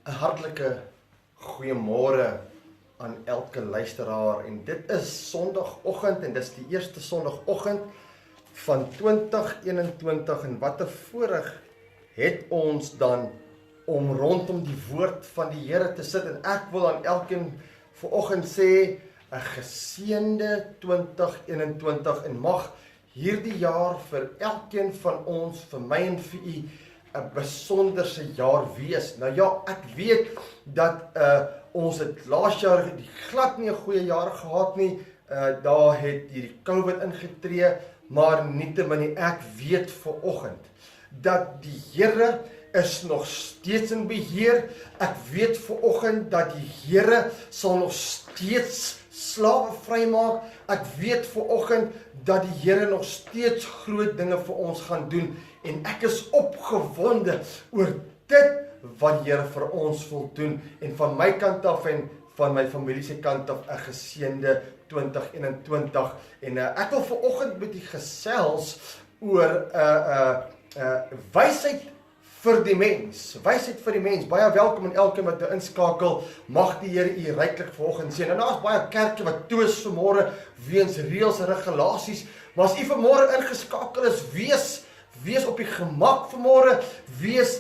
'n hartlike goeiemôre aan elke luisteraar en dit is Sondagoggend en dis die eerste Sondagoggend van 2021 en wat 'n voorreg het ons dan om rondom die woord van die Here te sit en ek wil aan elkeen vanoggend sê 'n geseënde 2021 en mag hierdie jaar vir elkeen van ons, vir my en vir u 'n besonderse jaar wees. Nou ja, ek weet dat ons het laas jaar glad nie 'n goeie jaar gehad nie. Daar het hierdie COVID ingetree, maar nietemin ek weet vanoggend dat die Here is nog steeds in beheer. Ek weet vanoggend dat die Here sal nog steeds slawe vrymaak. Ek weet vanoggend dat die Here nog steeds groot dinge vir ons gaan doen en ek is opgewonde oor dit wat die Here vir ons wil doen en van my kant af en van my familie se kant af 'n geseënde 2021 en ek wil vanoggend met u gesels oor wysheid vir die mens. Wysheid vir die mens. Baie welkom aan elkeen wat nou inskakel. Mag die Here u ryklik vanoggend seën. En daar's baie kerke wat toes vanmôre weens reëls en regulasies. Maar as u vanmôre ingeskakel is, wees op die gemak vanmôre, wees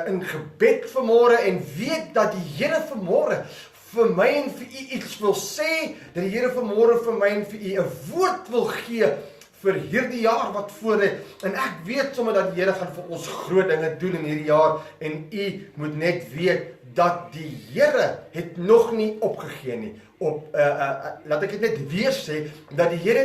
in gebed vanmôre en weet dat die Here vanmôre vir my en vir u iets wil sê, dat die Here vanmôre vir my en vir u 'n woord wil gee vir hierdie jaar wat voor lê. En ek weet sommer dat die Here gaan vir ons groot dinge doen in hierdie jaar en u moet net weet dat die Here het nog nie opgegee nie. Laat ek dit net weer sê, dat die Here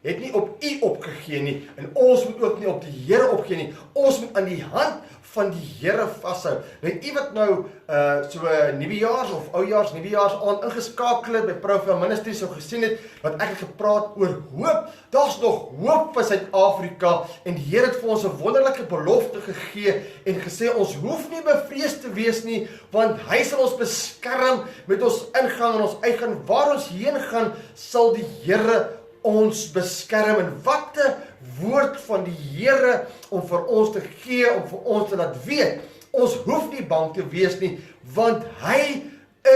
het nie op u opgegee nie en ons moet ook nie op die Here opgee nie. Ons moet aan die hand van die Here vashou. Net u wat nou so nuwejaars of nuwejaars aand ingeskakel het by Profile Ministries sou gesien het wat ek het gepraat oor hoop. Daar's nog hoop vir Suid-Afrika en die Here het vir ons 'n wonderlike belofte gegee en gesê ons hoef nie bevrees te wees nie want hy sal ons beskerm met ons ingang en ons uitgaan. Waar ons heen gaan sal die Here ons beskerm en wat 'n woord van die Here om vir ons te gee, om vir ons te laat weet, ons hoef nie bang te wees nie, want hy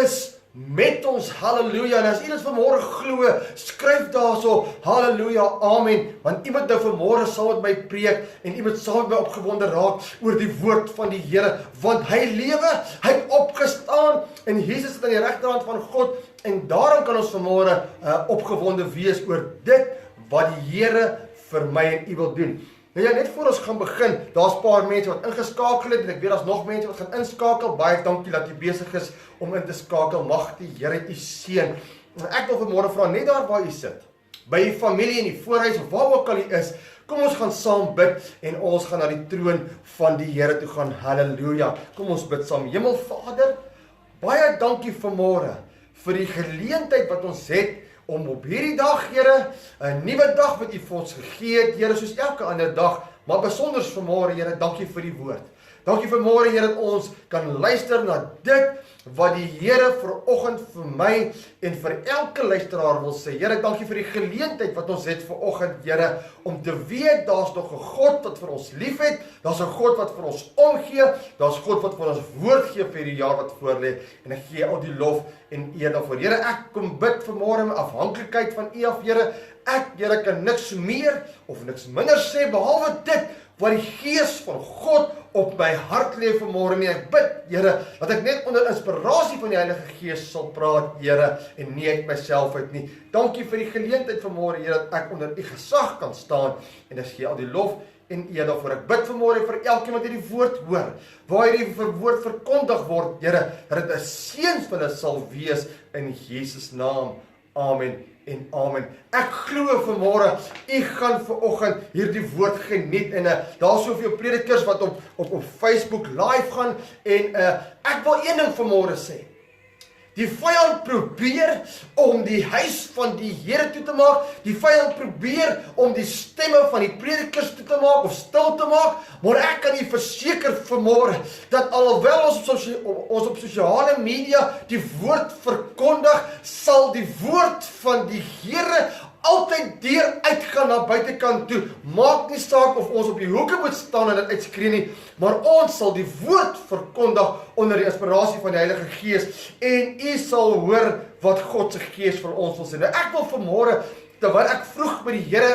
is met ons, halleluja. En as u dit vanmôre glo, skryf daarso, halleluja, amen, want iemand nou vanmôre sal met my preek, en iemand sal met my opgewonde raak, oor die woord van die Here, want hy lewe, hy het opgestaan, en Jesus sit aan die regterhand van God, en daarom kan ons vanmôre opgewonde wees, oor dit, wat die Here vir my en u wil doen. Nou ja, net voor ons gaan begin, daar's 'n paar mense wat ingeskakel het en ek weet daar's nog mense wat gaan inskakel. Baie dankie dat u besig is om in te skakel. Mag die Here u seën. Ek wil vanmôre vra net daar waar u sit, by u familie in die voorhuis of waar ook al u is, kom ons gaan saam bid en ons gaan na die troon van die Here toe gaan. Halleluja. Kom ons bid saam. Hemelvader, baie dankie vanmôre vir die geleentheid wat ons het om op hierdie dag, Here, 'n nuwe dag wat u vir ons gegee het, Here, soos elke ander dag, maar besonder vanmôre, Here, dankie vir die woord. Dankie vanmôre, Here, dat ons kan luister na dit wat die Here vanoggend vir my en vir elke luisteraar wil sê. Here, dankie vir die geleentheid wat ons het vanoggend, Here, om te weet daar's nog 'n God wat vir ons liefhet, daar's 'n God wat vir ons omgee, daar's God wat vir ons woord gee vir die jaar wat voor lê en ek gee al die lof en eer daarvoor. Here, ek kom bid vanmôre met afhanklikheid van u af, Here. Ek, Here, kan niks meer of niks minder sê behalwe dit wat die Gees van God op my hart lê vanmôre nie. Ek bid, Here, dat ek net onder inspirasie van die Heilige Gees sal praat, Here, en nie uit myself uit nie. Dankie vir die geleentheid vanmôre, Here, dat ek onder u gesag kan staan en ek gee al die lof en eer daarvoor. Ek bid vanmôre vir elkeen wat hierdie woord hoor, waar hierdie woord verkondig word, Here, dat dit 'n seën vir hulle sal wees in Jesus naam. Amen en amen. Ek glo vanmôre, u gaan vanoggend hierdie woord geniet en daar's soveel predikers wat op Facebook live gaan en ek wil een ding vanmôre sê. Die vyand probeer om die huis van die Here toe te maak. Die vyand probeer om die stemme van die predikers toe te maak of stil te maak. Maar ek kan u verseker vanmôre dat alhoewel ons op sosiale media die woord verkondig, sal die woord van die Here altyd deur uitgaan na buitekant toe. Maak nie saak of ons op die hoeke moet staan en dit uitskree nie, maar ons sal die woord verkondig onder die inspirasie van die Heilige Gees en u sal hoor wat God se Gees vir ons wil sê. Nou ek wil vanmôre, terwyl ek vroeg by die Here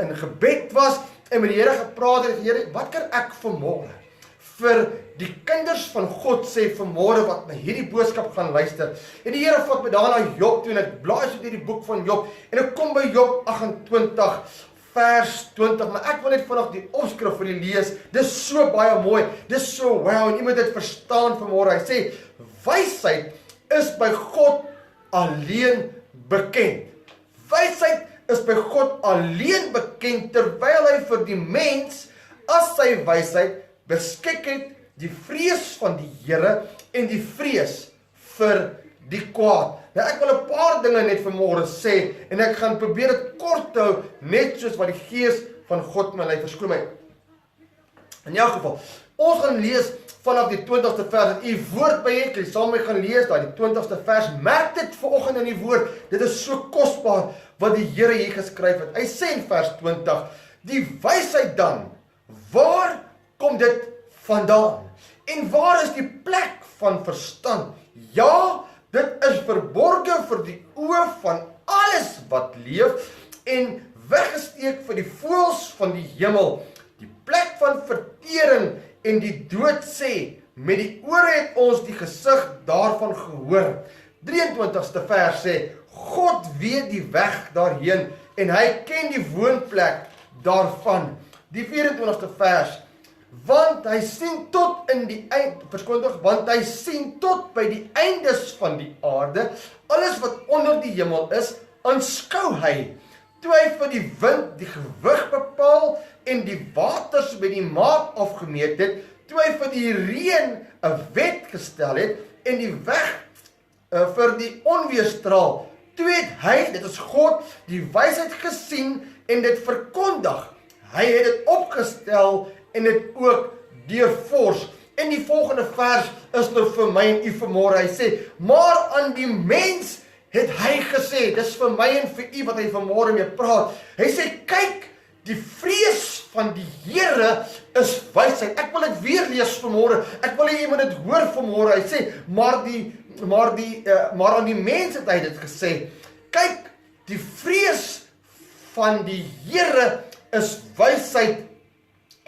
in gebed was en met die Here gepraat het, Here, wat kan ek vanmôre vir die kinders van God sê vanmôre wat na hierdie boodskap gaan luister. En die Here vat my daarna Job toe en ek blaai so deur die boek van Job en ek kom by Job 28 vers 20, maar ek wil net vanaf die opskrif vir die lees. Dis so baie mooi. Dis so wow en jy moet dit verstaan vanmôre. Hy sê wysheid is by God alleen bekend. Wysheid is by God alleen bekend terwyl hy vir die mens as sy wysheid beskik het die vrees van die Here en die vrees vir die kwaad. Nou ek wil 'n paar dinge net vanmôre sê en ek gaan probeer dit kort hou net soos wat die Gees van God my lei, verskoon my. In elk geval, ons gaan lees vanaf die 20ste vers, dat u woord by het, jy saam met my gaan lees, daai die 20ste vers, merk dit vanoggend in die woord, dit is so kosbaar wat die Here hier geskryf het. Hy sê in vers 20, die wysheid dan, waar kom dit vandaan? En waar is die plek van verstand? Ja, dit is verborge vir die oë van alles wat leef en weggesteek vir die voëls van die hemel. Die plek van vertering en die dood sê, met die ore het ons die gesig daarvan gehoor. 23ste vers sê, God weet die weg daarheen en hy ken die woonplek daarvan. Die 24ste vers, want hy sien tot in die want hy sien tot by die eindes van die aarde, alles wat onder die hemel is, aanskou hy. Toe hy vir die wind die gewig bepaal en die waters by die maat afgemeet het, toe hy vir die reën 'n wet gestel het en die weg vir die onweerstraal, toe het hy, dit is God, die wysheid gesien en dit verkondig. Hy het dit opgestel en dit ook deurvors. En die volgende vers is nou vir my en u vanmôre. Hy sê, maar aan die mens het hy gesê, dis vir my en vir u wat hy vanmôre mee praat. Hy sê, kyk, die vrees van die Here is wysheid. Ek wil dit weer lees vanmôre. Ek wil hê jy moet dit hoor vanmôre. Hy sê, maar aan die mens het hy dit gesê. Kyk, die vrees van die Here is wysheid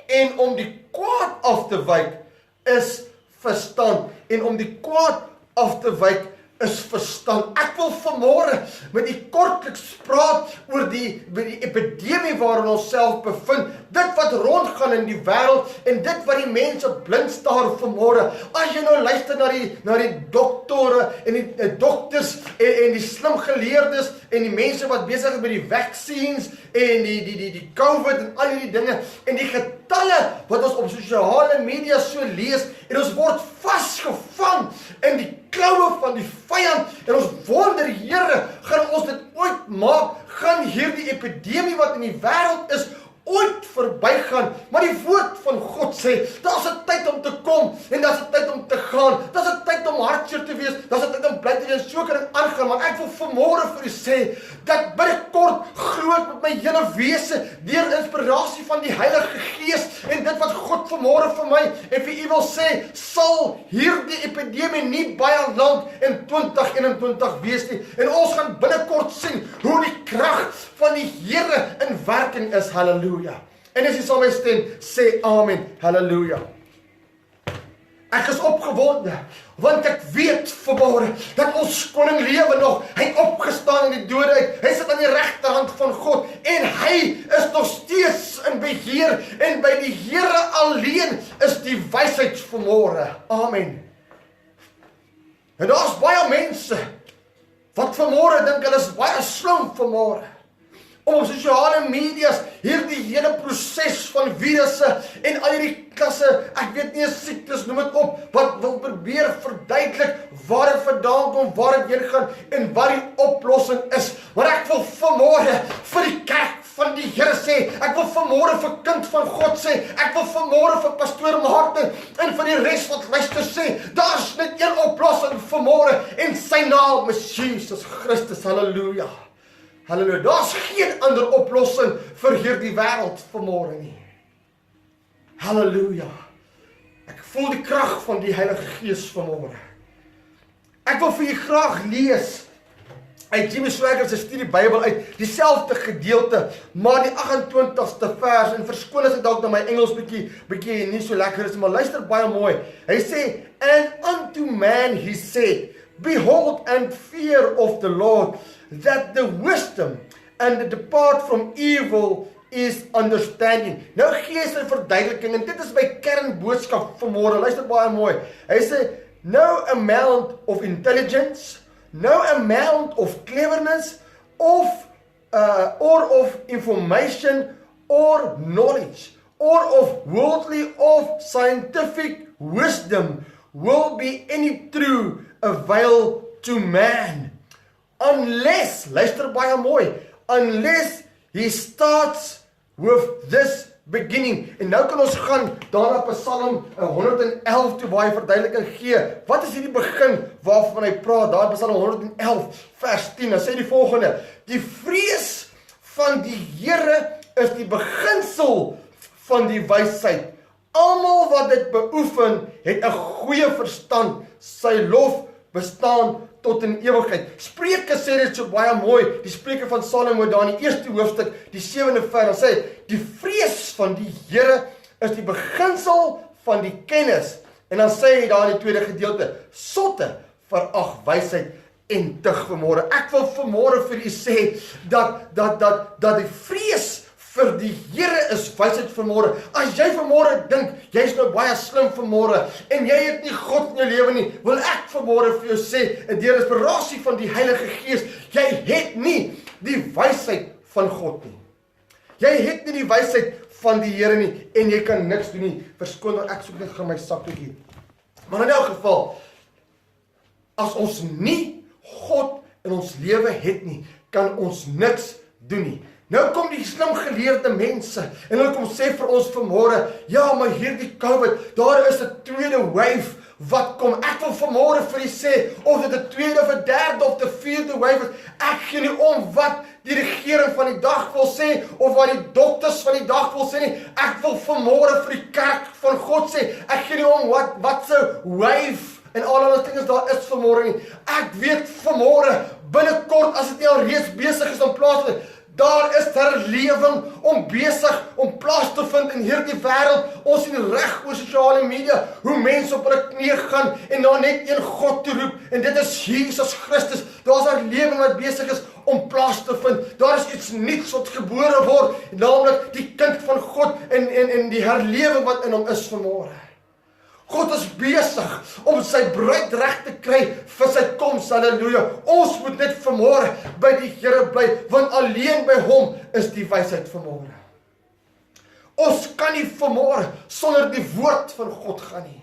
en om die kwaad af te wyk is verstand. En om die kwaad af te wyk is verstand. Ek wil vanmôre met u kortliks praat oor die epidemie waarin ons self bevind. Dit wat rondgaan in die wêreld en dit wat die mense blind staar vanmôre. As jy nou luister na die doktore en die dokters en die slim geleerdes en die mense wat besig is met die vaccines en die COVID en al hierdie dinge en die getalle wat ons op sosiale media so lees en ons word vasgevang in die kloue van die vyand en ons wonder, Here, gaan ons dit ooit maak? Gaan hierdie epidemie wat in die wêreld is ooit verbygaan? Maar die woord van God sê, daar's 'n tyd om te kom en daar's 'n tyd om te gaan. Daar's 'n tyd om hartseer te wees, daar's 'n tyd om bly te wees, so kan dit aangaan. Maar ek wil vanmôre vir u sê dat binnekort glo ek met my hele wese deur inspirasie van die Heilige Gees en dit wat God vanmôre vir my en vir u wil sê, sal hierdie epidemie nie baie lank in 2021 wees nie. En ons gaan binnekort sien hoe die krag van die Here in werking is. Halleluja. En as jy saam met my stem sê amen. Halleluja. Ek is opgewonde, want ek weet vanmôre dat ons koning lewe nog. Hy het opgestaan in die dode uit. Hy sit aan die regterhand van God en hy is nog steeds in beheer en by die Here alleen is die wysheid vanmôre. Amen. En daar's baie mense wat vanmôre dink hulle is baie slim vanmôre. Om sosiale media's hierdie hele proses van virusse en al hierdie klasse, ek weet nie, siektes, noem dit op, wat wil probeer verduidelik waar dit vandaan kom, waar dit heen gaan en wat die oplossing is. Maar ek wil vanmôre vir die kerk van die Here sê, ek wil vanmôre vir kind van God sê, ek wil vanmôre vir pastoor Martin en vir die res wat luister sê, daar's net een oplossing vanmôre en sy naam is Jesus Christus. Halleluja. Halleluja, daar's geen ander oplossing vir hierdie wêreld vanmôre nie. Halleluja. Ek voel die krag van die Heilige Gees vanmôre. Ek wil vir julle graag lees uit Jimmy Swaggart se studie Bybel uit dieselfde gedeelte, maar die 28ste vers, en verskoon as ek dalk na my Engels bietjie nie so lekker is, maar luister baie mooi. Hy sê, and unto man he said, behold and fear of the Lord, that the wisdom and the depart from evil is understanding. Nou gee hy sy verduideliking, en dit is my kernboodskap vanmôre, luister baie mooi. Hy sê, no amount of intelligence, no amount of cleverness, or of information, or knowledge, or of worldly, of scientific wisdom will be any true avail to man. Unless, luister baie mooi, unless he starts with this beginning. En nou kan ons gaan daarna op Psalm 111 toe waar hy verduideliking gee. Wat is hierdie begin waarvan hy praat? Daar in Psalm 111 vers 10. Dan sê hy die volgende: die vrees van die Here is die beginsel van die wysheid. Almal wat dit beoefen, het 'n goeie verstand. Sy lof bestaan tot in ewigheid. Spreuke sê dit so baie mooi, die Spreuke van Salomo daar in die eerste hoofstuk, die 7de vers, dan sê hy, die vrees van die Here is die beginsel van die kennis. En dan sê hy daar in die tweede gedeelte, sotte verag wysheid en tug vanmôre. Ek wil vanmôre vir u sê, dat die vrees vir die Here is wysheid vanmôre. As jy vanmôre dink, jy's nou baie slim vanmôre, en jy het nie God in jou lewe nie, wil ek vanmôre vir jou sê, en deur inspirasie van die Heilige Gees, jy het nie die wysheid van God nie. Jy het nie die wysheid van die Here nie, en jy kan niks doen nie. Verskoon, ek soek net gaan my sakdoekie. Maar in elk geval, as ons nie God in ons lewe het nie, kan ons niks doen nie. Nou kom die slim geleerde mense, en hulle kom sê vir ons vanmôre, ja, maar hierdie COVID, daar is 'n tweede wave wat kom. Ek wil vanmôre vir u sê, of dit 'n tweede of 'n derde of 'n vierde wave is, ek gee nie om wat die regering van die dag wil sê, of wat die dokters van die dag wil sê nie. Ek wil vanmôre vir die kerk van God sê, ek gee nie om wat se wave en al die dinge daar is vanmôre nie. Ek weet vanmôre, binnekort, as dit nie al reeds besig is om plaas te vind, daar is herlewing om besig om plaas te vind in hierdie wêreld. Ons sien reg oor sosiale media hoe mense op hulle knieë gaan en na net een God toe roep, en dit is Jesus Christus. Daar's herlewing wat besig is om plaas te vind. Daar is iets nuuts wat gebore word, naamlik die kind van God en die herlewing wat in hom is vanmôre. God is besig om sy bruid reg te kry vir sy koms, halleluja. Ons moet net vanmôre by die Here bly, want alleen by hom is die wysheid vanmôre. Ons kan nie vanmôre sonder die woord van God gaan nie.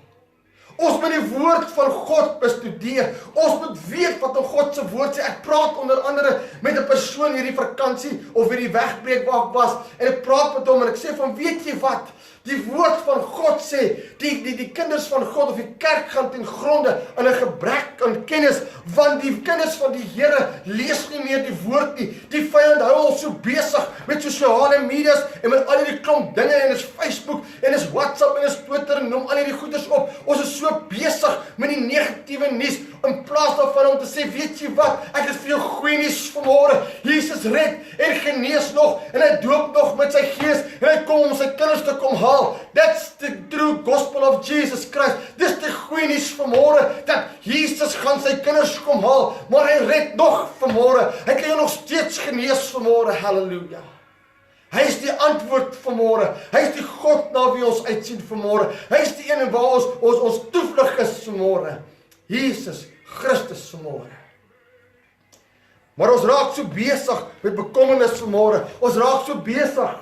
Ons moet die woord van God bestudeer. Ons moet weet wat in God se woord sê. Ek praat onder andere met 'n persoon hierdie vakansie of hierdie wegbreek waar ek was, en ek praat met hom en ek sê van, weet jy wat? Die woord van God sê, die kinders van God of die kerk gaan ten gronde in 'n gebrek aan kennis, want die kinders van die Here lees nie meer die woord nie. Die vyand hou al so besig met sosiale medias en met al hierdie klomp dinge, en is Facebook en is WhatsApp en is Twitter en noem al hierdie goeders op. Ons is so besig met die negatiewe nuus in plaas daarvan om te sê, weet jy wat? Ek het vir jou goeie nuus vanmôre. Jesus red en genees nog, en hy doop nog met sy gees, en hy kom om sy kinders te kom haal. That's the true gospel of Jesus Christ. Dis die goeie nuus vanmôre, dat Jesus gaan sy kinders kom haal, maar hy red nog vanmôre. Hy kan jou nog steeds genees vanmôre, halleluja. Hy is die antwoord vanmôre. Hy is die God na wie ons uitsien vanmôre. Hy is die een waar ons toevlug is vanmôre. Jesus Christus vanmôre. Maar ons raak so besig met bekommernis vanmôre. Ons raak so besig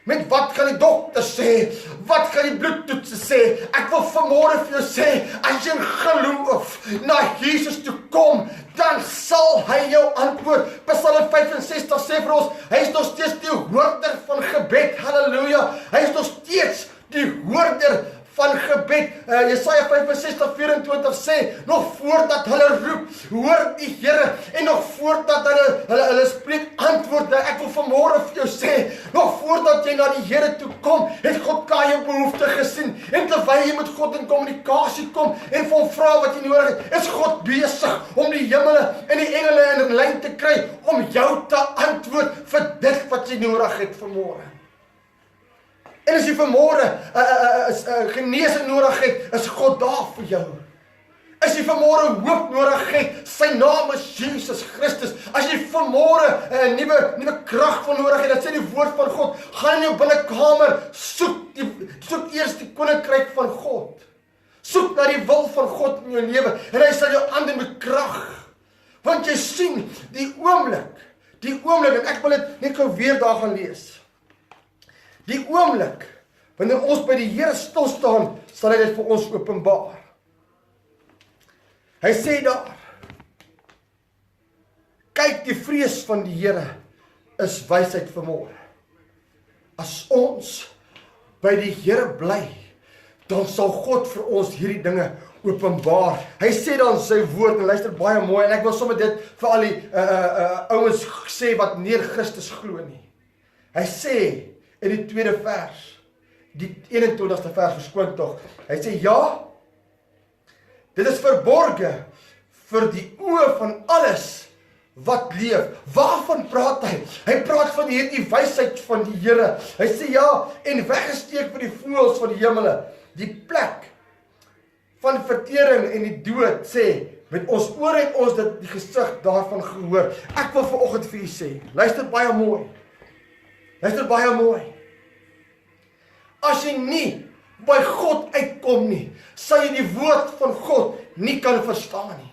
met wat gaan die dokter sê? Wat gaan die bloedtoetse sê? Ek wil vanmôre vir jou sê, as jy in geloof na Jesus toe kom, dan sal hy jou antwoord. Psalm 65 sê vir ons, hy is nog steeds die hoorder van gebed, halleluja. Hy is nog steeds die hoorder van gebed. Jesaja 65:24 sê, nog voordat hulle roep, hoor die Here, en nog voordat hulle spreek antwoorde. Ek wil vanmôre vir jou sê, nog voordat jy na die Here toe kom, het God klaar jou behoefte gesien, en terwyl jy met God in kommunikasie kom, en vir hom vra wat jy nodig het, is God besig om die hemele en die engele in lyn te kry, om jou te antwoord vir dit wat jy nodig het vanmôre. En as jy vanmôre genesing nodig het, is God daar vir jou. As jy vanmôre hoop nodig het, sy naam is Jesus Christus. As jy vanmôre 'n nuwe krag van nodig het, dan sê die woord van God, gaan in jou binnekamer, soek eers die koninkryk van God. Soek na die wil van God in jou lewe, en hy sal jou aandien met krag. Want jy sien, die oomblik, en ek wil dit net gou weer daar gaan lees. Die oomblik, wanneer ons by die Here stil staan, sal hy dit vir ons openbaar. Hy sê daar, kyk, die vrees van die Here is wysheid vanmôre. As ons by die Here bly, dan sal God vir ons hierdie dinge openbaar. Hy sê dan sy woord, en luister baie mooi, en ek wil sommer dit vir al die ouens sê wat nie Christus glo nie. Hy sê in die tweede vers, die 21ste vers, verskoon tog, hy sê, ja, dit is verborge vir die oë van alles wat leef. Waarvan praat hy? Hy praat van hierdie wysheid van die Here. Hy sê ja, en weggesteek vir die voëls van die hemele, die plek van vertering en die dood, sê, met ons oor het ons dit die gesig daarvan gehoor. Ek wil vanoggend vir u sê, luister baie mooi. Luister baie mooi. As jy nie by God uitkom nie, sal jy die woord van God nie kan verstaan nie.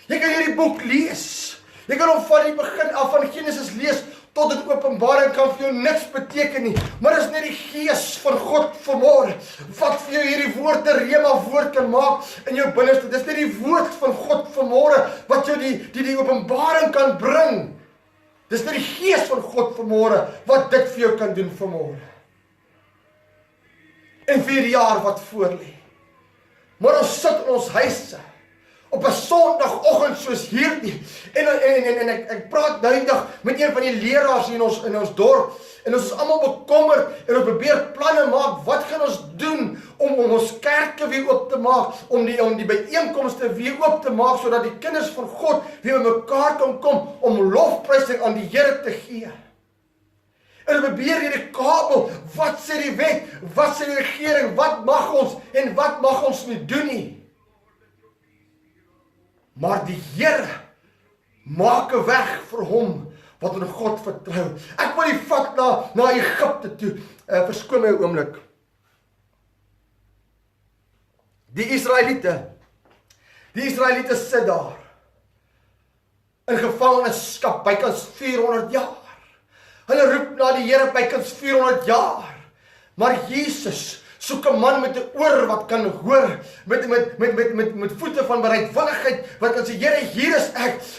Jy kan hierdie boek lees. Jy kan hom van die begin af van Genesis lees tot in Openbaring, kan vir jou niks beteken nie. Maar dis net die Gees van God vanmôre wat vir jou hierdie woorde rema woord kan maak in jou binneste. Dis net die woord van God vanmôre wat jou die openbaring kan bring. Dis net die Gees van God vanmôre wat dit vir jou kan doen vanmôre. En 4 jaar wat voor lê. Maar ons sit in ons huise op 'n Sondagoggend soos hierdie. En ek praat duidelik met een van die leraars hier in ons dorp, en ons is almal bekommerd en ons probeer planne maak. Wat gaan ons doen om ons kerke weer oop te maak, om die byeenkomste weer oop te maak, sodat die kinders van God weer by mekaar kan kom om lofprysing aan die Here te gee. En ons probeer hierdie kabel, wat sê die wet, wat sê die regering, wat mag ons en wat mag ons nie doen nie. Maar die Here maak 'n weg vir hom wat in God vertrou. Ek wil die vat na Egipte toe. Verskoon my 'n oomblik. Die Israeliete sit daar in gevangenskap bykans 400 jaar. Hulle roep na die Here bykans 400 jaar. Maar Jesus soek 'n man met 'n oor wat kan hoor, met voete van bereidwilligheid, wat kan sê, Here, hier is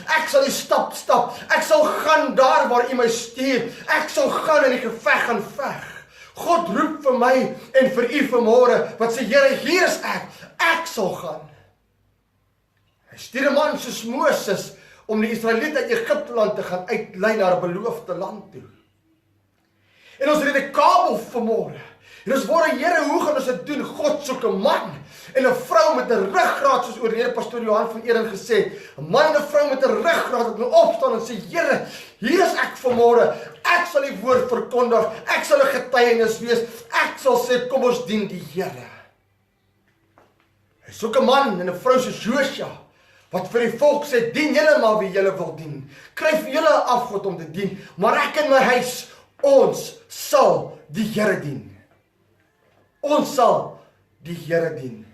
ek sal die stap, ek sal gaan daar waar U my stuur, ek sal gaan in die geveg gaan veg. God roep vir my en vir u vanmôre, wat sê, Here, hier is ek sal gaan. Hy stuur 'n man soos Moses, om die Israeliete uit Egipte land te gaan uitlei na 'n beloofde land toe. En ons het die kabel vanmôre. En ons word, Here, hoe gaan ons dit doen? God soek 'n man en 'n vrou met 'n ruggraat, soos oorlede pastoor Johan van Eden gesê, 'n man en 'n vrou met 'n ruggraat wat nou opstaan en sê, Here, hier is ek vanmôre, ek sal die woord verkondig, ek sal 'n getuienis wees, ek sal sê, kom ons dien die Here. Hy soek 'n man en 'n vrou soos Josua, wat vir die volk sê, dien julle maar wie julle wil dien, kry vir julle 'n afgod om te dien, maar ek en my huis, ons sal die Here dien. Ons sal die Here dien.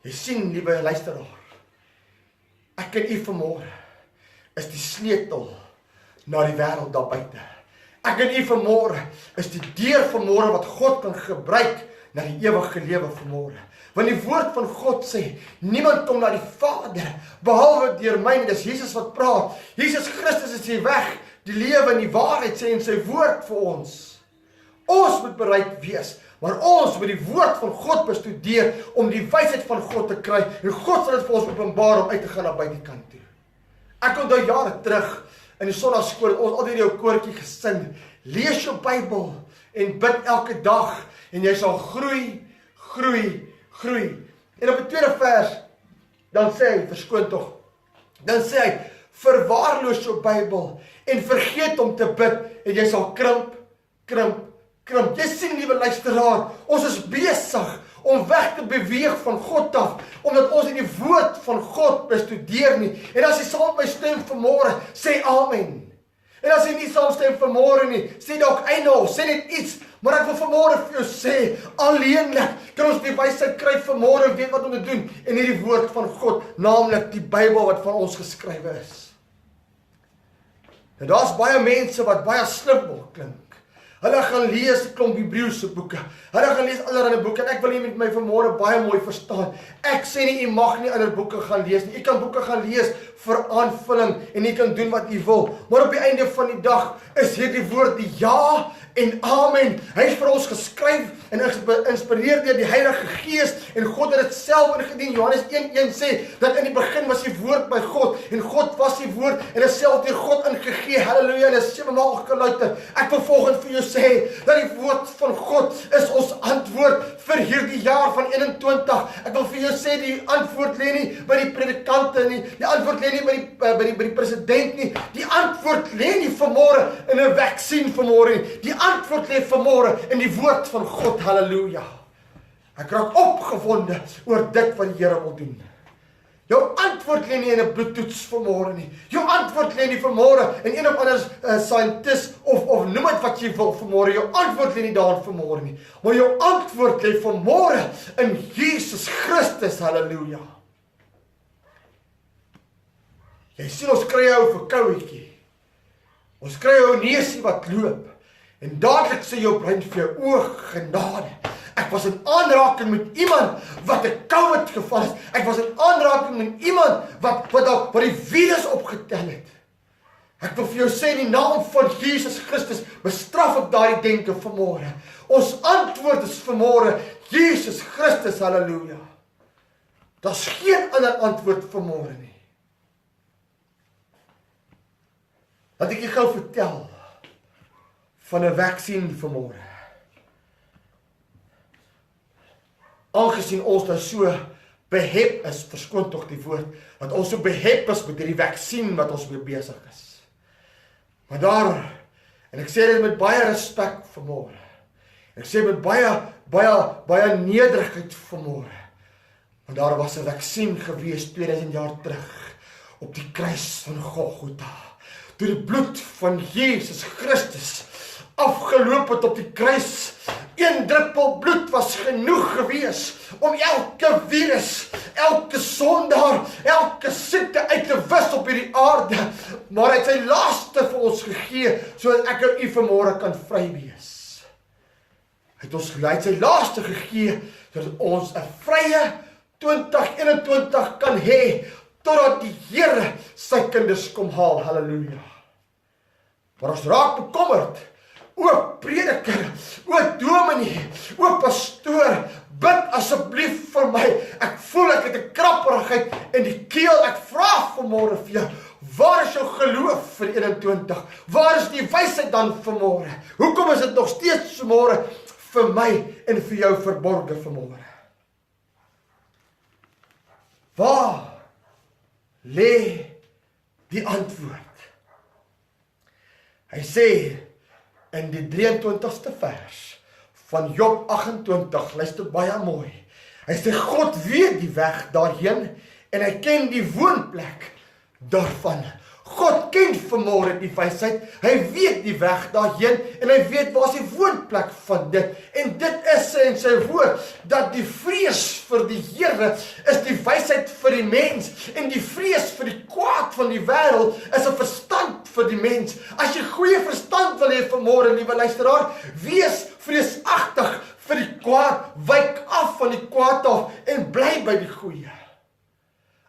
Jy sien, liewe luisteraar, ek en u vanmôre is die sleutel na die wêreld daar buite. Ek en u vanmôre is die deur vanmôre wat God kan gebruik na die ewige lewe vanmôre. Want die woord van God sê, niemand kom na die Vader behalwe deur my nie. Dis Jesus wat praat. Jesus Christus is die weg, die lewe en die waarheid, sê in sy woord vir ons. Ons moet bereid wees, Maar ons moet die woord van God bestudeer om die wysheid van God te kry en God sal dit vir ons openbaar om uit te gaan na by die kant toe. Ek onthou jare terug in die sonnaskool, ons altyd jou koortjie gesing, lees jou Bybel en bid elke dag en jy sal groei, groei, groei. En op die tweede vers, dan sê hy, verskoon tog, dan sê hy, verwaarloos jou Bybel en vergeet om te bid en jy sal krimp, krimp, krimp. Jy sien, liewe luisteraar, ons is besig om weg te beweeg van God af, omdat ons in die woord van God bestudeer nie. En as jy saam met my stem vanmôre, sê amen. En as jy nie saamstem vanmôre nie, sê dalk eindel, sê net iets, maar ek wil vanmôre vir jou sê, alleenlik kan ons die wysheid kry vanmôre en weet wat om te doen in hierdie woord van God, naamlik die Bybel wat van ons geskrywe is. En daar's baie mense wat baie slim wil klink. Hulle gaan lees 'n klomp Hebreëse boeke. Hulle gaan lees allerlei boeke en ek wil hier met my vanmôre baie mooi verstaan. Ek sê nie, u mag nie ander boeke gaan lees nie. U kan boeke gaan lees vir aanvulling en u kan doen wat u wil. Maar op die einde van die dag is hierdie woord die ja en amen. Hy is vir ons geskryf en geïnspireer deur die Heilige Gees en God het dit self ingedien. Johannes 1:1 sê dat in die begin was die woord by God en God was die woord en dit self deur God ingegee. Halleluja, en dit is 7 maal geluister. Ek wil volgens vir jou sê dat die woord van God is ons antwoord vir hierdie jaar van 21. Ek wil vir jou sê die antwoord lê nie by die predikante nie. Die antwoord lê nie by die president nie. Die antwoord lê nie vanmôre in 'n vaksin vanmôre nie. Die antwoord lê vanmôre in die woord van God. Halleluja. Ek raak opgewonde oor dit wat die Here wil doen. Jou antwoord lê nie in 'n bloedtoets vanmôre nie. Jou antwoord lê nie vanmôre in een of ander scientist of noem dit wat jy wil vanmôre. Jou antwoord lê nie daarin vanmôre nie. Maar jou antwoord lê vanmôre in Jesus Christus. Halleluja. Jy sien, ons kry jou verkouetjie. Ons kry jou neusie wat loop. En dadelik sê jou brein vir jou, o genade. Ek was in aanraking met iemand wat 'n COVID geval is. Ek was in aanraking met iemand wat die virus opgetel het. Ek wil vir jou sê, in die naam van Jesus Christus bestraf ek daardie denke vanmôre. Ons antwoord is vanmôre Jesus Christus. Halleluja. Daar's geen ander antwoord vanmôre nie. Laat ek jou gou vertel van 'n vaksin vanmôre. Aangesien ons nou so behep is, verskoon tog die woord, dat ons so behep is met hierdie vaksin wat ons mee besig is. Maar daar, en ek sê dit met baie respek vanmôre, ek sê met baie nederigheid vanmôre, want daar was 'n vaksin gewees 2000 jaar terug, op die kruis van Golgotha, toe die bloed van Jesus Christus afgeloop het op die kruis. 1 druppel bloed was genoeg gewees om elke virus, elke sondaar, elke siekte uit te wis op hierdie aarde. Maar hy het sy laaste vir ons gegee, sodat ek en u vanmôre kan vry wees. Hy het sy laaste gegee, sodat ons 'n vrye 2021 kan hê, totdat die Here sy kinders kom haal. Halleluja. Maar ons raak bekommerd. O prediker, o dominee, o pastoor, bid asseblief vir my. Ek voel ek het 'n krapperigheid in die keel. Ek vra vanmôre vir jou, waar is jou geloof vir 21? Waar is die wysheid dan vanmôre? Hoekom is dit nog steeds vanmôre vir my en vir jou verborge vanmôre? Waar lê die antwoord? Hy sê in die 23ste vers van Job 28, luister baie mooi. Hy sê God weet die weg daarheen en hy ken die woonplek daarvan. God ken vanmôre die wysheid. Hy weet die weg daarheen en hy weet waar is die woonplek van dit. En dit is in sy woord dat die vrees vir die Here is die wysheid vir die mens en die vrees vir die kwaad van die wêreld is 'n verstand vir die mens. As jy goeie verstand wil hê vanmôre, liewe luisteraar, wees vreesagtig vir die kwaad, wyk af van die kwaad af en bly by die goeie.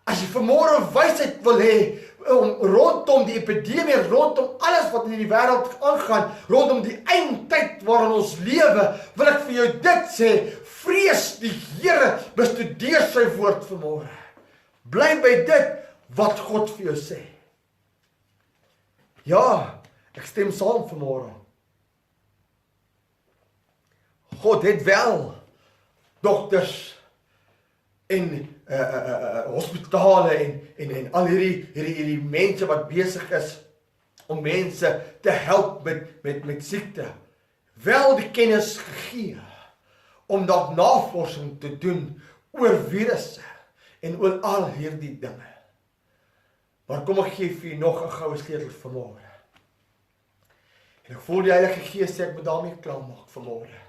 As jy vanmôre wysheid wil hê, rondom die epidemie, rondom alles wat in die wêreld aangaan, rondom die eindtyd waarin ons lewe, wil ek vir jou dit sê, vrees die Here, bestudeer sy woord vanmôre. Bly by dit wat God vir jou sê. Ja, ek stem saam vanmôre. God het wel dokters en hospitale en al hierdie mense wat besig is om mense te help met siekte, wel die kennis gegee om dalk navorsing te doen oor virusse en oor al hierdie dinge. Maar kom ek gee vir u nog 'n goue sleutel vanmôre. En ek voel die Heilige Gees sê ek moet daarmee klaarmaak vanmôre.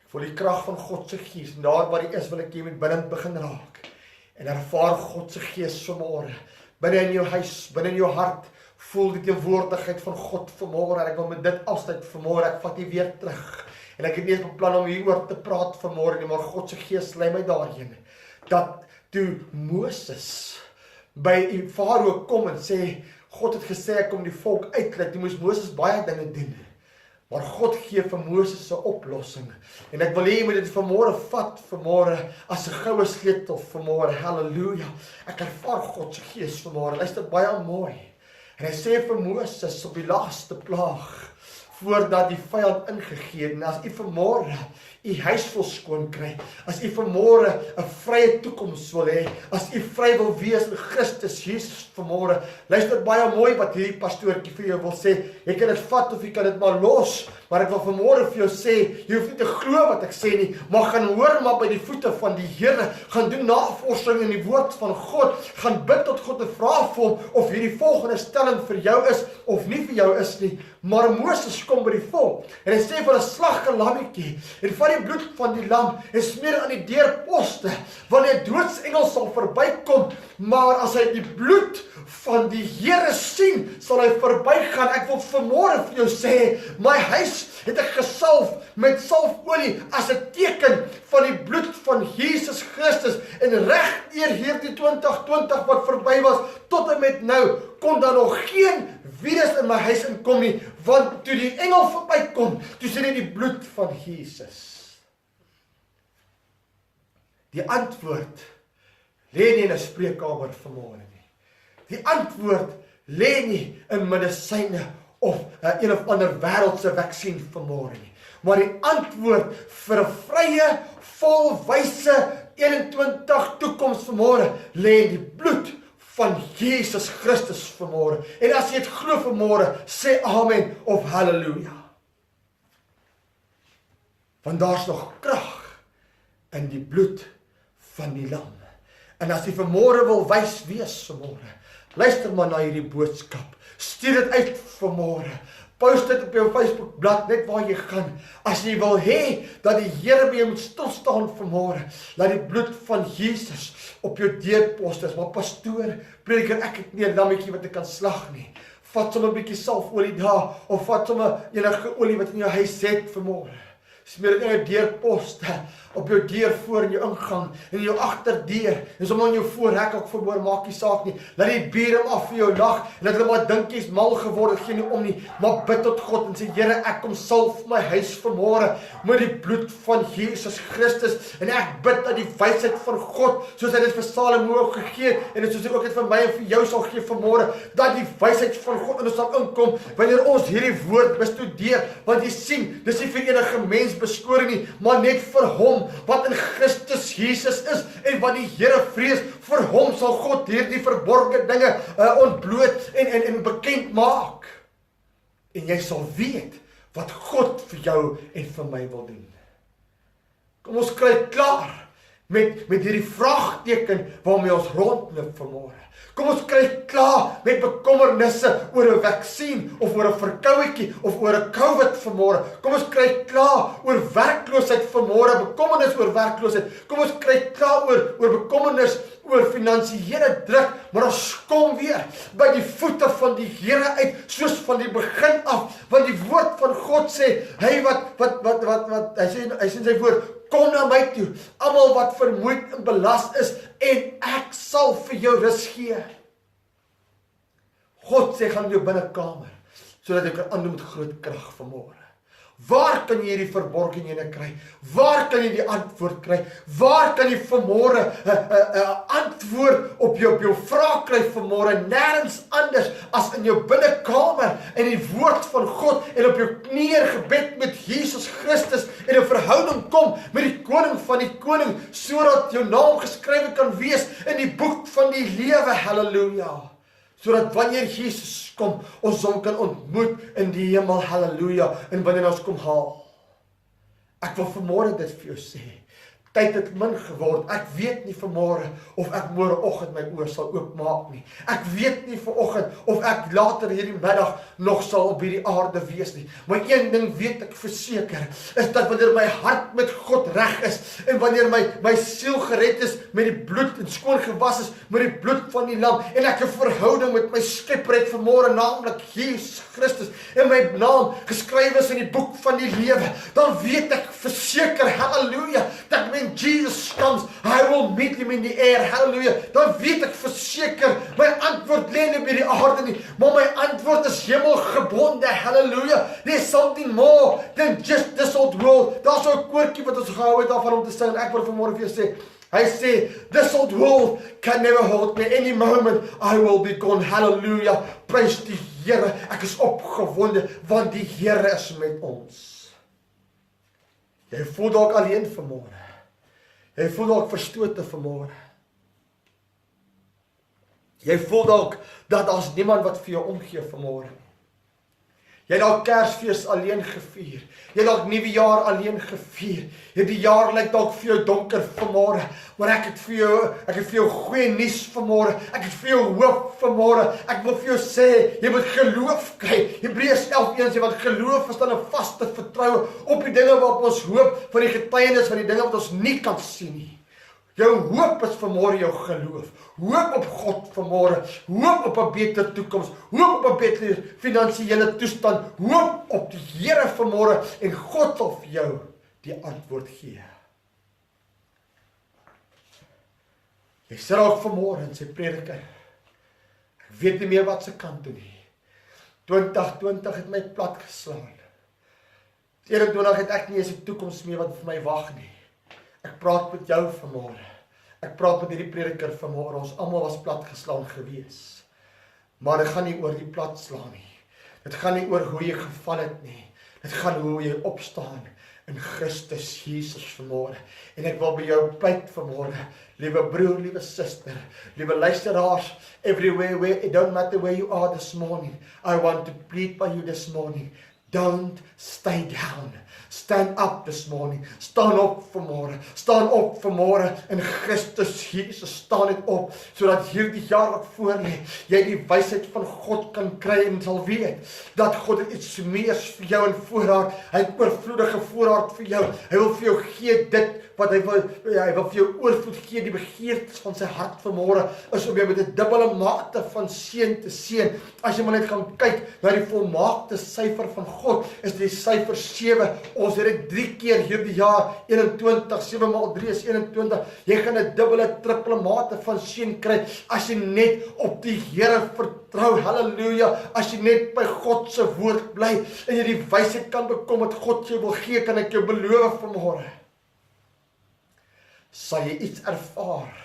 Ek voel die krag van God se Gees, en daar waar hy is, wil ek jy met binnend begin raak. En ervaar God se Gees vanmôre, binne in jou huis, binne in jou hart, voel die teenwoordigheid van God vanmôre, en ek wil met dit afsluit vanmôre, ek vat hier weer terug. En ek het nie eens beplan om hieroor te praat vanmôre nie, maar God se Gees lei my daarheen, dat toe Moses by Farao kom en sê, God het gesê ek kom die volk uitlei, toe moes Moses baie dinge doen. Maar God gee vir Moses 'n oplossing. En ek wil hê jy moet dit vanmôre vat, vanmôre as 'n goue sleutel vanmôre. Halleluja. Ek ervaar God se Gees vanmôre. Luister baie mooi. En hy sê vir Moses op die laaste plaag, voordat die vyand ingegee het, en as u vanmôre u huis wil skoon kry, as u vanmôre 'n vrye toekoms wil hê, as u vry wil wees in Christus Jesus vanmôre, luister baie mooi wat hierdie pastoortjie vir jou wil sê, jy kan dit vat of jy kan dit maar los, maar ek wil vanmôre vir jou sê, jy hoef nie te glo wat ek sê nie, maar gaan hoor maar by die voete van die Here, gaan doen navorsing in die woord van God, gaan bid tot God en vra vir hom, of hierdie volgende stelling vir jou is, of nie vir jou is nie, maar Moses kom by die volk, en hy sê vir 'n slag 'n lammetjie, en van die bloed van die lam, en smeer aan die deurposte, wanneer doodsengel sal verbykom, maar as hy die bloed van die Here sien, sal hy verbygaan. Ek wil vanmôre vir jou sê, my huis het ek gesalf met salfolie as 'n teken van die bloed van Jesus Christus, en reg deur hierdie 2020 wat verby was, tot en met nou, kon daar nog geen virus in my huis inkom nie, want toe die engel verbykom, toe sien hy die bloed van Jesus. Die antwoord lê nie in 'n spreekkamer vanmôre nie. Die antwoord lê nie in medisyne of een of ander wêreldse vaksin vanmôre nie. Maar die antwoord vir 'n vrye, volwyse 21 toekoms vanmôre lê in die bloed van Jesus Christus vanmôre. En as jy dit glo vanmôre, sê amen of halleluja. Want daar's nog krag in die bloed van die lam. En as jy vanmôre wil wys wees vanmôre, luister maar na hierdie boodskap. Stuur dit uit vanmôre. Post dit op jou Facebook blad, net waar jy gaan. As jy wil hê dat die Here by jou moet stilstaan vanmôre, laat die bloed van Jesus op jou deurposte is. Maar pastoor, prediker, ek het nie 'n lammetjie wat ek kan slag nie. Vat sommer 'n bietjie salfolie daar, of vat sommer enige olie wat in jou huis het vanmôre. Smeer dit in jou deurposte, op jou deur voor in jou ingang, in jou agterdeur, en sommer in jou voorhek ook vanmôre, maak nie saak nie. Laat die bure af vir jou lag, en dat hulle maar dink jy's mal geword, het geen nie om nie, maar bid tot God en sê, Here, ek kom salf my huis vanmôre met die bloed van Jesus Christus, en ek bid dat die wysheid van God, soos hy dit vir Salomo gegee, en soos hy ook dit vir my en vir jou sal gee vanmôre, dat die wysheid van God in ons sal inkom, wanneer ons hierdie woord bestudeer, want jy sien, dis nie vir enige mens beskoring nie, maar net vir hom, wat in Christus Jesus is, en wat die Here vrees, vir hom sal God hierdie verborgde dinge ontbloot en bekend maak. En jy sal weet wat God vir jou en vir my wil doen. Kom ons kry klaar met hierdie vraagteken waarmee ons rondloop vanmôre. Kom ons kry klaar met bekommernisse oor 'n vaksin, of oor 'n verkouetjie, of oor 'n COVID vanmôre. Kom ons kry klaar oor werkloosheid vanmôre, bekommernis oor werkloosheid. Kom ons kry klaar oor bekommernis oor finansiële druk, maar ons kom weer by die voete van die Here uit, soos van die begin af, want die woord van God sê, hy hy sê in sy woord, kom na my toe, almal wat vermoeid en belas is, en ek sal vir jou rus gee. God sê, gaan in jou binnekamer, sodat jy kan aandoen met groot krag vanmôre. Waar kan jy hierdie verborgenhede kry? Waar kan jy die antwoord kry? Waar kan jy vanmôre 'n antwoord op jou vraag kry vanmôre? Nêrens anders as in jou binnekamer, in die woord van God, en op jou knieë gebed met Jesus Christus, en 'n verhouding kom met die koning van die koning, sodat jou naam geskrywe kan wees in die boek van die lewe. Halleluja. Sodat wanneer Jesus kom, ons hom kan ontmoet in die hemel. Halleluja. En wanneer ons kom haal. Ek wil vanmôre dit vir jou sê. Tyd het min geword. Ek weet nie vanmôre of ek môreoggend my oë sal oopmaak nie. Ek weet nie vanoggend of ek later hierdie middag nog sal op hierdie aarde wees nie. Maar een ding weet ek verseker, is dat wanneer my hart met God reg is, en wanneer my siel gered is met die bloed en skoon gewas is met die bloed van die lam, en ek 'n verhouding met my Skepper het vanmôre, naamlik Jesus Christus, en my naam geskryf is in die boek van die lewe, dan weet ek verseker, halleluja, dat when Jesus comes, I will meet him in the air. Halleluja. Dan weet ek verseker, my antwoord lê nie by die aarde nie, maar my antwoord is hemelgebonde. Halleluja. There's something more than just this old world. Daar's 'n koortjie wat ons gehou het daarvan om te sing. Ek wil vanmôre vir jou sê, hy sê, this old world can never hold me. Any moment I will be gone. Halleluja. Prys die Here. Ek is opgewonde, want die Here is met ons. Jy voel dalk alleen vanmôre. Jy voel dalk verstote vanmôre. Jy voel dalk dat daar's niemand wat vir jou omgee vanmôre. Jy het dalk Kersfees alleen gevier. Jy het dalk Nuwejaar alleen gevier. Hierdie jaar lyk dalk vir jou donker vanmôre, maar ek het vir jou goeie nuus vanmôre. Ek het vir jou hoop vanmôre. Ek wil vir jou sê, jy moet geloof kry. Hebreërs 11:1 sê, want geloof is dan 'n vaste vertroue op die dinge waarop ons hoop, van die getuienis van die dinge wat ons nie kan sien nie. Jou hoop is vanmôre jou geloof. Hoop op God vanmôre. Hoop op 'n beter toekoms. Hoop op 'n beter finansiële toestand. Hoop op die Here vanmôre, en God sal vir jou die antwoord gee. Jy sit ook vanmôre en sê, prediker, ek weet nie meer wat se kant toe nie. 2020 het my plat geslaan. 2021 het ek nie eens 'n toekoms meer wat vir my wag nie. Ek praat met jou vanmôre. Ek praat met hierdie prediker vanmôre. Ons almal was platgeslaan gewees. Maar dit gaan nie oor die platslaan nie. Dit gaan nie oor hoe jy geval het nie. Dit gaan hoe jy opstaan in Christus Jesus vanmôre. En ek wil by jou pleit vanmôre, liewe broer, liewe suster, liewe luisteraars, everywhere, it don't matter where you are this morning. I want to plead by you this morning. Don't stay down. Stand up this morning. Staan op vanmôre. Staan op vanmôre in Christus Jesus. Staan net op, sodat hierdie jaar wat voor lê, jy die wysheid van God kan kry en sal weet dat God het iets meers vir jou in voorraad. Hy het oorvloedige voorraad vir jou. Hy wil vir jou gee dit wat hy wil vir jou oorvloed gee. Die begeertes van sy hart vanmôre is om jou met 'n dubbele mate van seën te seën. As jy maar net gaan kyk na die volmaakte syfer van God, is die syfer 7. Ons het dit 3 keer hierdie jaar, 21, 7 maal 3 is 21. Jy gaan 'n dubbele, triple mate van seën kry as jy net op die Here vertrou. Halleluja. As jy net by God se woord bly en jy die wysheid kan bekom wat God jou wil gee, kan ek jou beloof vanmôre, sal jy iets ervaar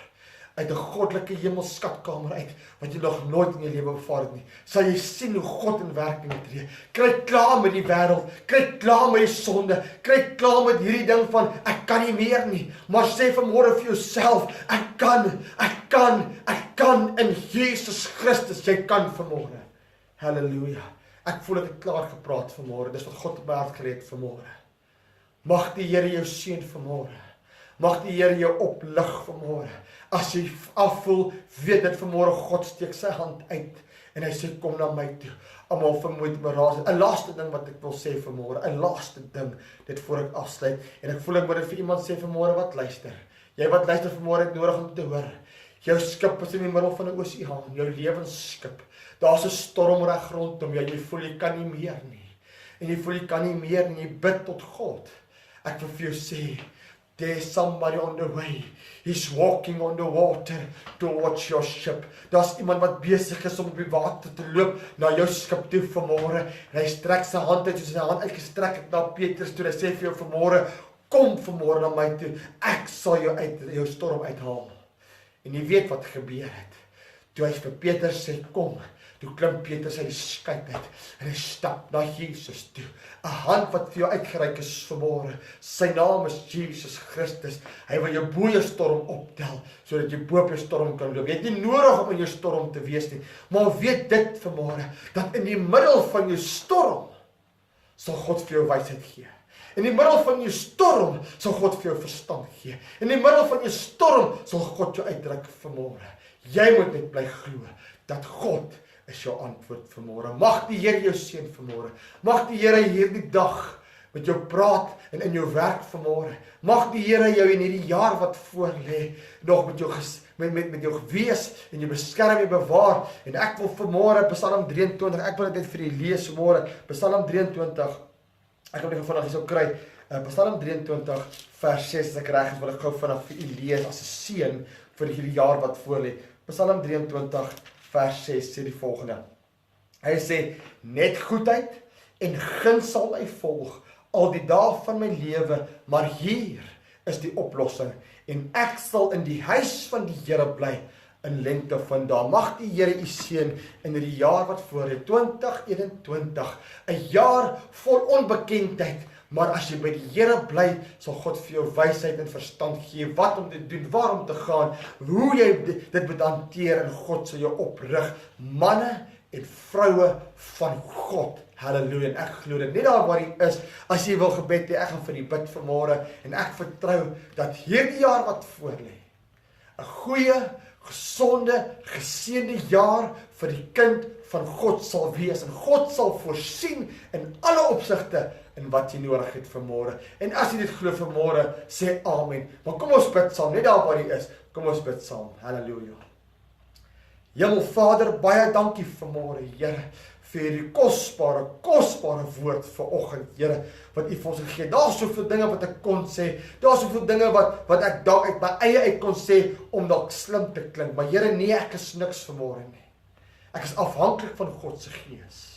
uit 'n goddelike hemelskatkamer uit, wat jy nog nooit in jou lewe ervaar het nie. Sal jy sien hoe God in werking tree. Kry klaar met die wêreld, kry klaar met die sonde, kry klaar met hierdie ding van, ek kan nie meer nie, maar sê vanmôre vir jouself, ek kan in Jesus Christus, jy kan vanmôre. Halleluja. Ek voel ek het klaar gepraat vanmôre, dis wat God op my hart gelê het vanmôre. Mag die Here jou seën vanmôre. Mag die Here jou oplig vanmôre. As jy afvoel, weet dit vanmôre, God steek sy hand uit en hy sê, kom na my toe. Almal vermoeid beraas. 'n laaste ding wat ek wil sê vanmôre, 'n laaste ding, dit voor ek afsluit, en ek voel ek moet dit vir iemand sê vanmôre wat luister. Jy wat luister vanmôre, het nodig om te hoor. Jou skip is in die middel van 'n oseaan, jou lewensskip. Daar's 'n storm reg rondom jou, jy voel jy kan nie meer nie. En jy voel jy kan nie meer nie, jy bid tot God. Ek wil vir jou sê, There's somebody on the way. He's walking on the water towards your ship. Daar's iemand wat besig is om op die water te loop na jou skip toe vanmôre. En hy strek sy hand uit, soos sy hand uitgestrek het na Petrus toe. Hy sê vir jou vanmôre, kom vanmôre na my toe. Ek sal jou uit jou storm uithaal. En jy weet wat gebeur het. Toe hy vir Petrus sê, kom. Toe klim Petrus uit die skei uit en hy stap na Jesus toe. 'n hand wat vir jou uitgereik is vanmôre. Sy naam is Jesus Christus. Hy wil jou bo jou storm optel, sodat jy bo op jou storm kan loop. Jy het nie nodig om in jou storm te wees nie, maar weet dit vanmôre, dat in die middel van jou storm, sal God vir jou wysheid gee. In die middel van jou storm, sal God vir jou verstand gee. In die middel van jou storm, sal God jou uitdruk vanmôre. Jy moet net bly glo, dat God is jou antwoord vanmôre. Mag die Here jou seën vanmôre. Mag die Here hierdie dag met jou praat en in jou werk vanmôre. Mag die Here jou in hierdie jaar wat voor lê nog met jou met jou wees en jou beskerm en bewaar. En ek wil vanmôre Psalm 23, ek wil dit net vir julle lees vanmôre. Psalm 23. Ek het dit vandag hier sou kry. Psalm 23 vers 6 as ek reg is, wil ek gou vanaf vir u lees as 'n seën vir hierdie jaar wat voor lê. Psalm 23 vers 6 sê die volgende. Hy sê, net goedheid en guns sal my volg al die dae van my lewe, maar hier is die oplossing en ek sal in die huis van die Here bly in lengte van dae. Mag die Here u seën in die jaar wat voor lê, 2021, 'n jaar vol onbekendheid. Maar as jy by die Here bly, sal God vir jou wysheid en verstand gee, wat om te doen, waar om te gaan, hoe jy dit moet hanteer, en God sal jou oprig, manne en vroue van God. Halleluja, en ek glo dit, net daar waar jy is, as jy wil gebed hê, ek gaan vir die bid vanmôre, en ek vertrou, dat hierdie jaar wat voor lê, 'n goeie, gesonde, geseënde jaar vir die kind van God sal wees, en God sal voorsien in alle opsigte, en wat jy nodig het vanmôre. En as jy dit glo vanmôre, sê amen. Maar kom ons bid saam, net daar waar jy is, kom ons bid saam. Halleluja. Hemelvader, baie dankie vanmôre, Here, vir hierdie kosbare woord vanoggend, Here, wat u vir ons gegee het. Daar's soveel dinge wat ek kon sê, daar's soveel dinge wat ek dalk uit my eie uit kon sê, om dalk slim te klink, maar Here, nee, ek is niks vanmôre nie. Ek is afhanklik van God se Gees.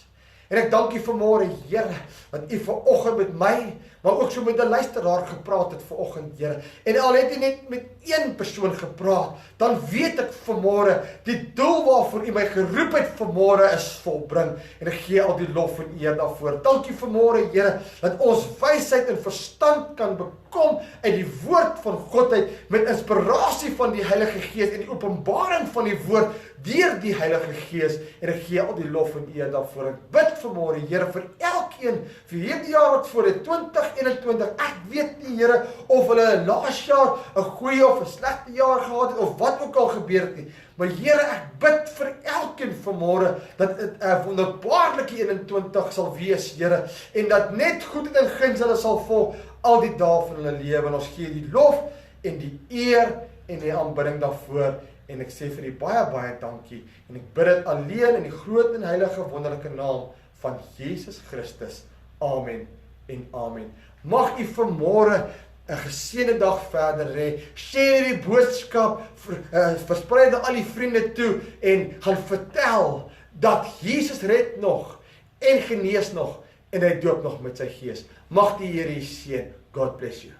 En ek dank u vanmôre, Here, dat u vanoggend met my, maar ook so met 'n luisteraar gepraat het vanoggend, Here. En al het u net met een persoon gepraat, dan weet ek vanmôre, die doel waarvoor u my geroep het vanmôre is volbring. En ek gee al die lof en eer daarvoor. Dankie vanmôre, Here, dat ons wysheid en verstand kan bekom uit die woord van God uit, met inspirasie van die Heilige Gees en die openbaring van die woord deur die Heilige Gees, en ek gee al die lof en eer daarvoor. Ek bid vanmôre, Here, vir elkeen, vir hierdie jaar wat voor lê, 2021, ek weet nie, Here, of hulle laas jaar 'n goeie of 'n slegte jaar gehad het, of wat ook al gebeur het nie, maar Here, ek bid vir elkeen vanmôre, dat dit 'n wonderbaarlike 21 sal wees, Here, en dat net goedheid en guns hulle sal volg, al die dae van hulle lewe, en ons gee die lof, en die eer, en die aanbidding daarvoor, en ek sê vir u baie dankie, en ek bid dit alleen in die groot en heilige wonderlike naam van Jesus Christus. Amen en amen. Mag u vanmôre 'n geseënde dag verder hê. Share die boodskap, versprei dit al die vriende toe, en gaan vertel dat Jesus red nog, en genees nog, en hy doop nog met sy Gees. Mag die Here u seën. God bless you.